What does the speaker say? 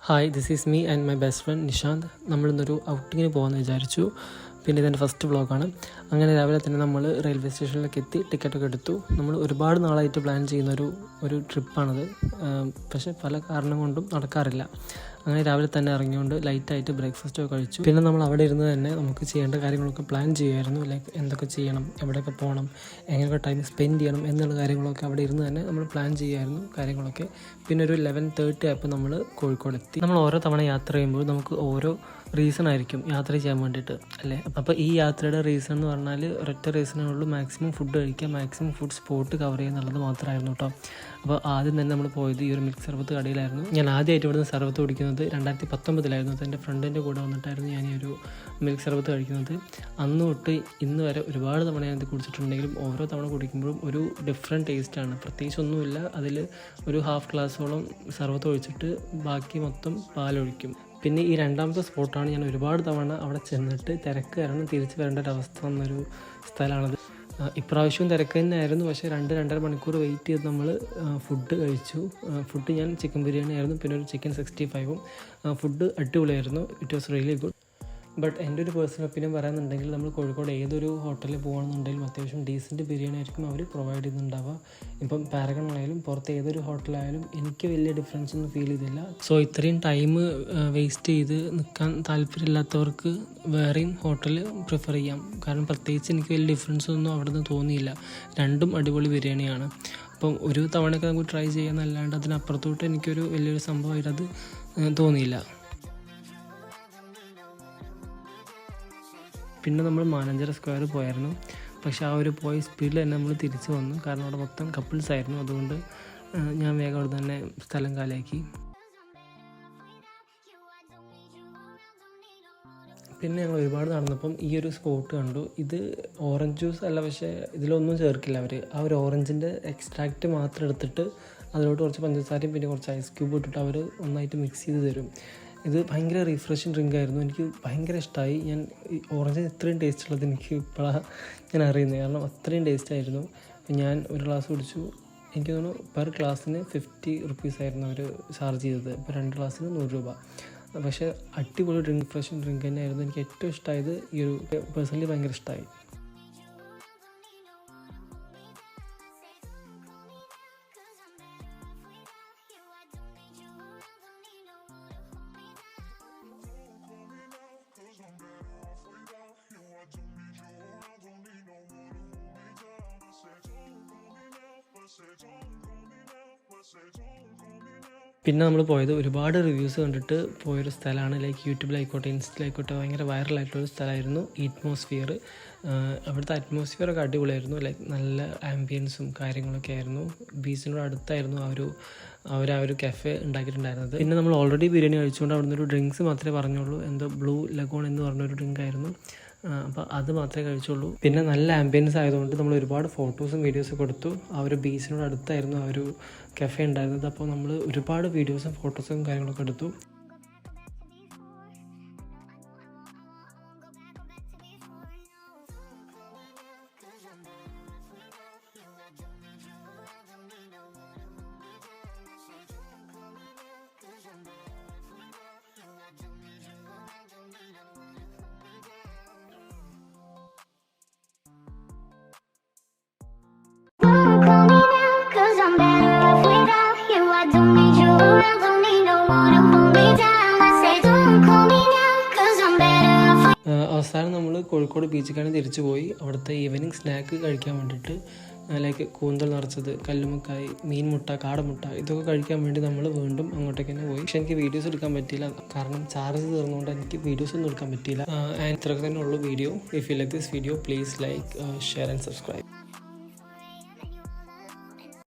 Hi, this is me and my best friend Nishant. നമ്മളിന്നൊരു ഔട്ടിങ്ങിന് പോകാമെന്ന് വിചാരിച്ചു. പിന്നെ ഇതെൻ്റെ ഫസ്റ്റ് വ്ളോഗാണ്. അങ്ങനെ രാവിലെ തന്നെ നമ്മൾ റെയിൽവേ സ്റ്റേഷനിലേക്ക് എത്തി ടിക്കറ്റൊക്കെ എടുത്തു. നമ്മൾ ഒരുപാട് നാളായിട്ട് പ്ലാൻ ചെയ്യുന്ന ഒരു ട്രിപ്പാണത്. പക്ഷേ പല കാരണം കൊണ്ടും നടക്കാറില്ല. അങ്ങനെ രാവിലെ തന്നെ ഇറങ്ങിയോണ്ട് ലൈറ്റായിട്ട് ബ്രേക്ക്ഫാസ്റ്റൊക്കെ കഴിച്ചു. പിന്നെ നമ്മൾ അവിടെ ഇരുന്ന് തന്നെ നമുക്ക് ചെയ്യേണ്ട കാര്യങ്ങളൊക്കെ പ്ലാൻ ചെയ്യുമായിരുന്നു. ലൈക്ക് എന്തൊക്കെ ചെയ്യണം, എവിടെയൊക്കെ പോകണം, എങ്ങനെയൊക്കെ ടൈം സ്പെൻഡ് ചെയ്യണം എന്നുള്ള കാര്യങ്ങളൊക്കെ അവിടെ ഇരുന്ന് തന്നെ നമ്മൾ പ്ലാൻ ചെയ്യുമായിരുന്നു കാര്യങ്ങളൊക്കെ. പിന്നെ ഒരു 11:30 ആയപ്പോൾ നമ്മൾ കോഴിക്കോട് എത്തി. നമ്മൾ ഓരോ തവണ യാത്ര ചെയ്യുമ്പോൾ നമുക്ക് ഓരോ റീസൺ ആയിരിക്കും യാത്ര ചെയ്യാൻ വേണ്ടിയിട്ട് അല്ലേ. അപ്പോൾ ഈ യാത്രയുടെ റീസൺ എന്ന് പറഞ്ഞാൽ ഒരൊറ്റ റീസണേ ഉള്ളൂ, മാക്സിമം ഫുഡ് കഴിക്കുക, മാക്സിമം ഫുഡ് സ്പോട്ട് കവർ ചെയ്യുക എന്നുള്ളത് മാത്രമായിരുന്നു കേട്ടോ. അപ്പോൾ ആദ്യം തന്നെ നമ്മൾ പോയത് ഈ ഒരു മിൽക്ക് സർബത്ത് കടയിലായിരുന്നു. ഞാൻ ആദ്യമായിട്ട് ഇവിടുന്ന് സർബത്ത് കുടിക്കുന്നത് 2019 അത് എൻ്റെ ഫ്രണ്ടിൻ്റെ കൂടെ വന്നിട്ടായിരുന്നു ഞാൻ ഈ ഒരു മിൽക്ക് സർബത്ത് കഴിക്കുന്നത്. അന്ന് തൊട്ട് ഇന്ന് വരെ ഒരുപാട് തവണ ഞാനത് കുടിച്ചിട്ടുണ്ടെങ്കിലും ഓരോ തവണ കുടിക്കുമ്പോഴും ഒരു ഡിഫറെൻറ്റ് ടേസ്റ്റാണ്. പ്രത്യേകിച്ചൊന്നുമില്ല, അതിൽ ഒരു ഹാഫ് ഗ്ലാസോളം സർബത്ത് ഒഴിച്ചിട്ട് ബാക്കി മൊത്തം പാലൊഴിക്കും. പിന്നെ ഈ രണ്ടാമത്തെ സ്പോട്ടാണ്, ഞാൻ ഒരുപാട് തവണ അവിടെ ചെന്നിട്ട് തിരക്ക് കാരണം തിരിച്ച് വരേണ്ട ഒരവസ്ഥ വന്നൊരു സ്ഥലമാണത്. ഇപ്രാവശ്യവും തിരക്ക് തന്നെയായിരുന്നു. പക്ഷേ 2-2.5 മണിക്കൂർ വെയിറ്റ് ചെയ്ത് നമ്മൾ ഫുഡ് കഴിച്ചു. ഫുഡ് ഞാൻ ചിക്കൻ ബിരിയാണി ആയിരുന്നു, പിന്നെ ഒരു ചിക്കൻ 65ഉം. ഫുഡ് അടിപൊളിയായിരുന്നു. It was really good. But എൻ്റെ ഒരു പേഴ്സണൽ ഒപ്പീനിയൻ പറയുന്നുണ്ടെങ്കിൽ നമ്മൾ കോഴിക്കോട് ഏതൊരു ഹോട്ടലിൽ പോകുകയാണെന്നുണ്ടെങ്കിലും അത്യാവശ്യം ഡീസൻറ്റ് ബിരിയാണി ആയിരിക്കും അവർ പ്രൊവൈഡ് ചെയ്യുന്നുണ്ടാവുക. ഇപ്പം പാരഗൺ ആയാലും പുറത്ത് ഏതൊരു ഹോട്ടലായാലും എനിക്ക് വലിയ ഡിഫറൻസ് ഒന്നും ഫീൽ ചെയ്തില്ല. സോ ഇത്രയും ടൈം വേസ്റ്റ് ചെയ്ത് നിൽക്കാൻ താല്പര്യമില്ലാത്തവർക്ക് വേറെയും ഹോട്ടൽ പ്രിഫർ ചെയ്യാം. കാരണം പ്രത്യേകിച്ച് എനിക്ക് വലിയ ഡിഫറൻസ് ഒന്നും അവിടെ നിന്ന് തോന്നിയില്ല. രണ്ടും അടിപൊളി ബിരിയാണിയാണ്. അപ്പം ഒരു തവണയൊക്കെ നമുക്ക് ട്രൈ ചെയ്യാമെന്നല്ലാണ്ട് അതിനപ്പുറത്തോട്ട് എനിക്കൊരു വലിയൊരു സംഭവമായിട്ട് അത് തോന്നിയില്ല. പിന്നെ നമ്മൾ മാനഞ്ചേരി സ്ക്വയർ പോയായിരുന്നു. പക്ഷേ ആ ഒരു പോയ സ്പീഡിൽ തന്നെ നമ്മൾ തിരിച്ചു വന്നു. കാരണം അവിടെ മൊത്തം കപ്പിൾസ് ആയിരുന്നു. അതുകൊണ്ട് ഞാൻ വേഗം അവിടെ തന്നെ സ്ഥലം കാലിയാക്കി. പിന്നെ ഞങ്ങൾ ഒരുപാട് നടന്നപ്പം ഈ ഒരു സ്പോട്ട് കണ്ടു. ഇത് ഓറഞ്ച് ജ്യൂസ് അല്ല, പക്ഷേ ഇതിലൊന്നും ചേർക്കില്ല അവർ. ആ ഒരു ഓറഞ്ചിൻ്റെ എക്സ്ട്രാക്റ്റ് മാത്രം എടുത്തിട്ട് അതിലോട്ട് കുറച്ച് പഞ്ചസാരയും പിന്നെ കുറച്ച് ഐസ് ക്യൂബ് ഇട്ടിട്ട് അവർ ഒന്നായിട്ട് മിക്സ് ചെയ്ത് തരും. ഇത് ഭയങ്കര റീഫ്രഷിങ് ഡ്രിങ്ക് ആയിരുന്നു. എനിക്ക് ഭയങ്കര ഇഷ്ടമായി. ഞാൻ ഈ ഓറഞ്ചിന് ഇത്രയും ടേസ്റ്റ് ഉള്ളത് എനിക്ക് ഇപ്പോഴാണ് ഞാൻ അറിയുന്നത്. കാരണം അത്രയും ടേസ്റ്റ് ആയിരുന്നു. ഞാൻ ഒരു ഗ്ലാസ് കുടിച്ചു. എനിക്ക് തോന്നുന്നു പെർ ഗ്ലാസ്സിന് 50 റുപ്പീസായിരുന്നു അവർ ചാർജ് ചെയ്തത്. ഇപ്പോൾ 2 ഗ്ലാസ്സിന് 100 രൂപ. പക്ഷേ അടിപൊളി റീഫ്രഷിങ് ഡ്രിങ്ക് തന്നെയായിരുന്നു. എനിക്ക് ഏറ്റവും ഇഷ്ടമായത് ഈ ഒരു പേഴ്സണലി ഭയങ്കര ഇഷ്ടമായി. പിന്നെ നമ്മൾ പോയത് ഒരുപാട് റിവ്യൂസ് കണ്ടിട്ട് പോയൊരു സ്ഥലമാണ്. ലൈക്ക് യൂട്യൂബിലായിക്കോട്ടെ ഇൻസ്റ്റയിലായിക്കോട്ടെ ഭയങ്കര വൈറലായിട്ടുള്ളൊരു സ്ഥലമായിരുന്നു ഈറ്റ്മോസ്ഫിയർ. അവിടുത്തെ അറ്റ്മോസ്ഫിയറൊക്കെ അടിപൊളിയായിരുന്നു. ലൈക്ക് നല്ല ആംബിയൻസും കാര്യങ്ങളൊക്കെ ആയിരുന്നു. ബീച്ചിനോട് അടുത്തായിരുന്നു ആ ഒരു കഫേ ഉണ്ടാക്കിയിട്ടുണ്ടായിരുന്നത്. പിന്നെ നമ്മൾ ഓൾറെഡി ബിരിയാണി കഴിച്ചുകൊണ്ട് അവിടെ നിന്നൊരു ഡ്രിങ്ക്സ് മാത്രമേ പറഞ്ഞുള്ളൂ. എന്തോ ബ്ലൂ ലഗോൺ എന്ന് പറഞ്ഞൊരു ഡ്രിങ്ക് ആയിരുന്നു. അപ്പോൾ അത് മാത്രമേ കഴിച്ചുള്ളൂ. പിന്നെ നല്ല ആംബിയൻസ് ആയതുകൊണ്ട് നമ്മൾ ഒരുപാട് ഫോട്ടോസും വീഡിയോസൊക്കെ എടുത്തു. ആ ഒരു ബീച്ചിനോട് അടുത്തായിരുന്നു ആ ഒരു കഫേ ഉണ്ടായിരുന്നത്. അപ്പോൾ നമ്മൾ ഒരുപാട് വീഡിയോസും ഫോട്ടോസും കാര്യങ്ങളൊക്കെ എടുത്തു. അവസാനം നമ്മൾ കോഴിക്കോട് ബീച്ചിലേക്കാണ് തിരിച്ചു പോയി. അവിടുത്തെ ഈവനിങ് സ്നാക്ക് കഴിക്കാൻ വേണ്ടിയിട്ട് ലൈക്ക് കൂന്തൽ നിറച്ചത്, കല്ലുമുക്കായി, മീൻമുട്ട, കാടമുട്ട ഇതൊക്കെ കഴിക്കാൻ വേണ്ടി നമ്മൾ വീണ്ടും അങ്ങോട്ടേക്ക് തന്നെ പോയി. പക്ഷേ എനിക്ക് വീഡിയോസ് എടുക്കാൻ പറ്റിയില്ല, കാരണം ചാർജ് തീർന്നുകൊണ്ട് എനിക്ക് വീഡിയോസ് ഒന്നും എടുക്കാൻ പറ്റിയില്ല. ഇത്രയൊക്കെ തന്നെ ഉള്ളൂ video. If you like this video please like, share and subscribe.